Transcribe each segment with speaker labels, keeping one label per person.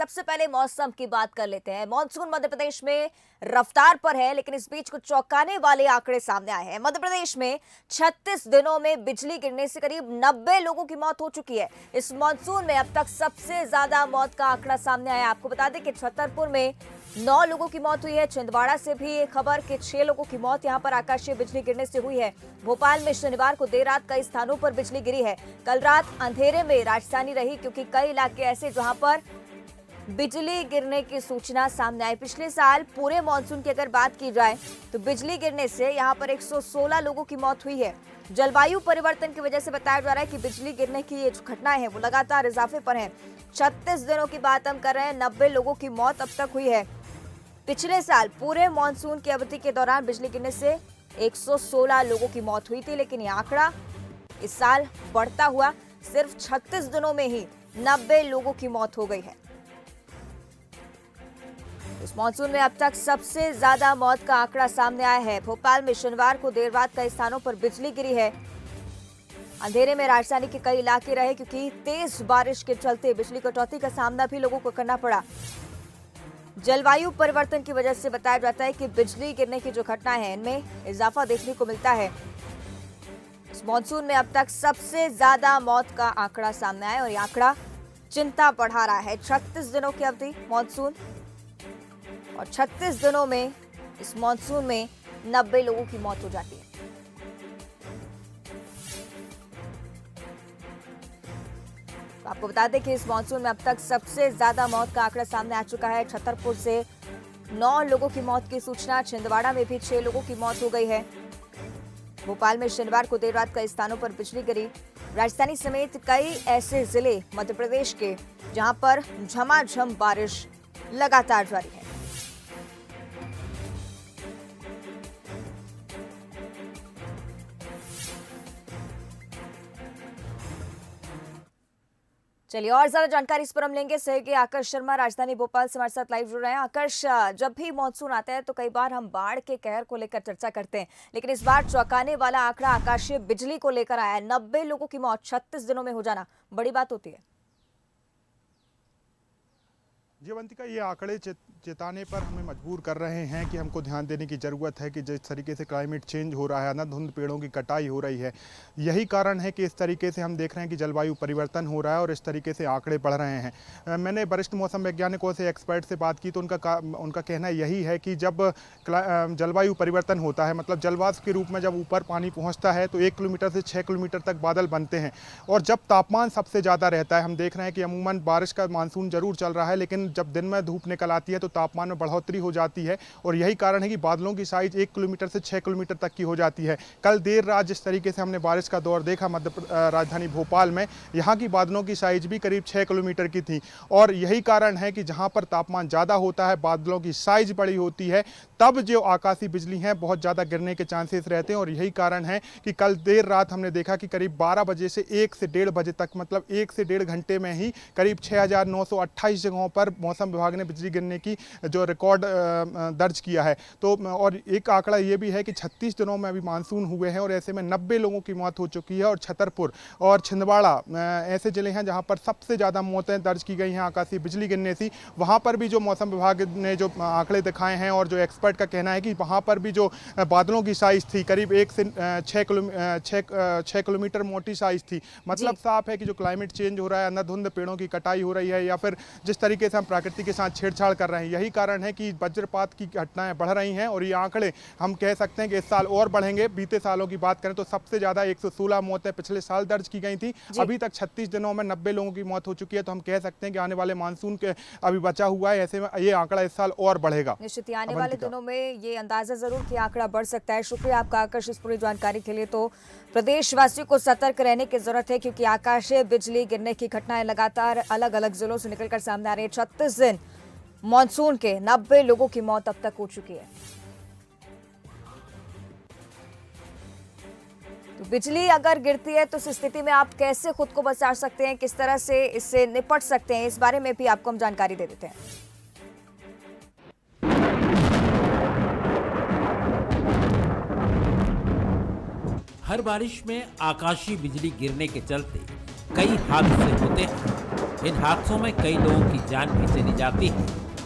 Speaker 1: सबसे पहले मौसम की बात कर लेते हैं। मॉनसून मध्य प्रदेश में रफ्तार पर है, लेकिन इस बीच कुछ चौंकाने वाले आंकड़े सामने आए हैं। मध्य प्रदेश में 36 दिनों में बिजली गिरने से करीब 90 लोगों की मौत हो चुकी है। इस मॉनसून में अब तक सबसे ज्यादा मौत का आंकड़ा सामने आया। आपको बता दें कि छतरपुर में 9 लोगों की मौत हुई है। छिंदवाड़ा से भी एक खबर कि 6 लोगों की मौत यहां पर आकाशीय बिजली गिरने से हुई है। भोपाल में शनिवार को देर रात कई स्थानों पर बिजली गिरी है। कल रात अंधेरे में राजधानी रही, क्योंकि कई इलाके ऐसे जहां पर बिजली गिरने की सूचना सामने आई। पिछले साल पूरे मॉनसून की अगर बात की जाए तो बिजली गिरने से यहां पर 116 लोगों की मौत हुई है। जलवायु परिवर्तन की वजह से बताया जा रहा है कि बिजली गिरने की ये जो घटनाएं हैं वो लगातार इजाफे पर हैं। 36 दिनों की बात हम कर रहे हैं, 90 लोगों की मौत अब तक हुई है। पिछले साल पूरे मॉनसून की अवधि के दौरान बिजली गिरने से 116 लोगों की मौत हुई थी, लेकिन ये आंकड़ा इस साल बढ़ता हुआ सिर्फ 36 दिनों में ही 90 लोगों की मौत हो गई है। इस मॉनसून में अब तक सबसे ज्यादा मौत का आंकड़ा सामने आया है। भोपाल में शनिवार को देर रात कई स्थानों पर बिजली गिरी है। अंधेरे में राजधानी के कई इलाके रहे, क्योंकि तेज बारिश के चलते बिजली कटौती का सामना भी लोगों को करना पड़ा। जलवायु परिवर्तन की वजह से बताया जाता है कि बिजली गिरने की जो घटनाएं हैं इनमें इजाफा देखने को मिलता है। इस मॉनसून में अब तक सबसे ज्यादा मौत का आंकड़ा सामने आया और ये आंकड़ा चिंता बढ़ा रहा है। 36 दिनों की अवधि मॉनसून और 36 दिनों में इस मॉनसून में 90 लोगों की मौत हो जाती है। तो आपको बता दें कि इस मॉनसून में अब तक सबसे ज्यादा मौत का आंकड़ा सामने आ चुका है। छतरपुर से 9 लोगों की मौत की सूचना, छिंदवाड़ा में भी 6 लोगों की मौत हो गई है। भोपाल में शनिवार को देर रात कई स्थानों पर बिजली गिरी। राजधानी समेत कई ऐसे जिले मध्य प्रदेश के जहां पर झमाझम बारिश लगातार जारी है। चलिए और ज्यादा जानकारी इस पर हम लेंगे। सहयोगी आकर्ष शर्मा राजधानी भोपाल से हमारे साथ लाइव जुड़ रहे हैं। आकर्ष, जब भी मॉनसून आता है तो कई बार हम बाढ़ के कहर को लेकर चर्चा करते हैं, लेकिन इस बार चौंकाने वाला आंकड़ा आकाशीय बिजली को लेकर आया है। 90 लोगों की मौत 36 दिनों में हो जाना बड़ी बात होती है।
Speaker 2: जीवंतिका, ये आंकड़े चेताने पर हमें मजबूर कर रहे हैं कि हमको ध्यान देने की ज़रूरत है कि जिस तरीके से क्लाइमेट चेंज हो रहा है, अंधाधुंध पेड़ों की कटाई हो रही है, यही कारण है कि इस तरीके से हम देख रहे हैं कि जलवायु परिवर्तन हो रहा है और इस तरीके से आंकड़े बढ़ रहे हैं। मैंने वरिष्ठ मौसम वैज्ञानिकों से, एक्सपर्ट से बात की तो उनका कहना यही है कि जब जलवायु परिवर्तन होता है, मतलब जलवाष्प के रूप में जब ऊपर पानी पहुँचता है तो 1 किलोमीटर से 6 किलोमीटर तक बादल बनते हैं। और जब तापमान सबसे ज़्यादा रहता है, हम देख रहे हैं कि अमूमन बारिश का मानसून जरूर चल रहा है, लेकिन जब दिन में धूप निकल आती है तो तापमान में बढ़ोतरी हो जाती है और यही कारण है कि बादलों की साइज 1 किलोमीटर से 6 किलोमीटर तक की हो जाती है। कल देर रात जिस तरीके से हमने बारिश का दौर देखा राजधानी भोपाल में, यहाँ की बादलों की साइज भी करीब 6 किलोमीटर की थी। और यही कारण है कि जहाँ पर तापमान ज़्यादा होता है, बादलों की साइज बड़ी होती है, तब जो आकाशीय बिजली है बहुत ज़्यादा गिरने के चांसेस रहते हैं। और यही कारण है कि कल देर रात हमने देखा कि करीब 12 बजे से 1 से 1.5 बजे तक, मतलब 1 से 1.5 घंटे में ही करीब 6,928 जगहों पर मौसम विभाग ने बिजली गिरने की जो रिकॉर्ड दर्ज किया है। तो और एक आंकड़ा ये भी है कि 36 दिनों में अभी मानसून हुए हैं और ऐसे में 90 लोगों की मौत हो चुकी है। और छतरपुर और छिंदवाड़ा ऐसे जिले हैं जहां पर सबसे ज़्यादा मौतें दर्ज की गई हैं आकाशीय बिजली गिरने से। वहां पर भी जो मौसम विभाग ने जो आंकड़े दिखाए हैं और जो एक्सपर्ट का कहना है कि वहां पर भी जो बादलों की साइज थी करीब 1 से 6 किलोमीटर मोटी साइज थी। मतलब साफ है कि जो क्लाइमेट चेंज हो रहा है, अंधाधुंध पेड़ों की कटाई हो रही है, या फिर जिस तरीके से हम प्रकृति के साथ छेड़छाड़ कर रहे हैं, यही कारण है कि वज्रपात की घटनाएं बढ़ रही हैं। और ये आंकड़े हम कह सकते हैं कि इस साल और बढ़ेंगे। बीते सालों की बात करें तो सबसे ज्यादा 116 मौतें पिछले साल दर्ज की गई थी। अभी तक 36 दिनों में 90 लोगों की मौत हो चुकी है। तो हम कह सकते हैं कि आने वाले मानसून के अभी बचा हुआ है, ऐसे में ये आंकड़ा इस साल और बढ़ेगा।
Speaker 1: निश्चित ही आने वाले दिनों में ये अंदाजा जरूर कि आंकड़ा बढ़ सकता है। शुक्रिया आपका आकर्ष इस पूरी जानकारी के लिए। तो प्रदेशवासियों को सतर्क रहने की जरूरत है, क्योंकि आकाशीय बिजली गिरने की घटनाएं लगातार अलग अलग जिलों से निकलकर सामने आ रही है। 36 दिन मॉनसून के 90 लोगों की मौत अब तक हो चुकी है। तो बिजली अगर गिरती है तो इस स्थिति में आप कैसे खुद को बचा सकते हैं, किस तरह से इससे निपट सकते हैं, इस बारे में भी आपको हम जानकारी दे देते हैं।
Speaker 3: हर बारिश में आकाशीय बिजली गिरने के चलते कई हादसे होते हैं। इन हादसों में कई लोगों की जान भी चली जाती है।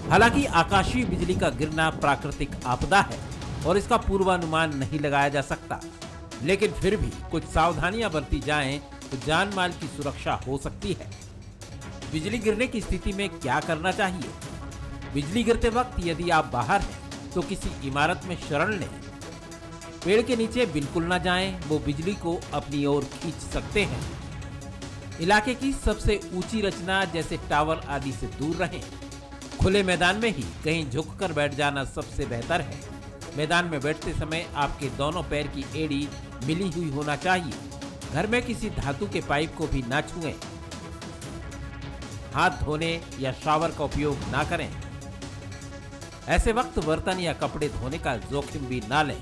Speaker 3: हालांकि आकाशीय बिजली का गिरना प्राकृतिक आपदा है और इसका पूर्वानुमान नहीं लगाया जा सकता, लेकिन फिर भी कुछ सावधानियां बरती जाएं तो जान माल की सुरक्षा हो सकती है। बिजली गिरने की स्थिति में क्या करना चाहिए? बिजली गिरते वक्त यदि आप बाहर हैं तो किसी इमारत में शरण लें। पेड़ के नीचे बिल्कुल न जाएं, वो बिजली को अपनी ओर खींच सकते हैं। इलाके की सबसे ऊंची रचना जैसे टावर आदि से दूर रहें। खुले मैदान में ही कहीं झुककर बैठ जाना सबसे बेहतर है। मैदान में बैठते समय आपके दोनों पैर की एड़ी मिली हुई होना चाहिए। घर में किसी धातु के पाइप को भी ना छुएं। हाथ धोने या शावर का उपयोग ना करें। ऐसे वक्त बर्तन या कपड़े धोने का जोखिम भी ना लें।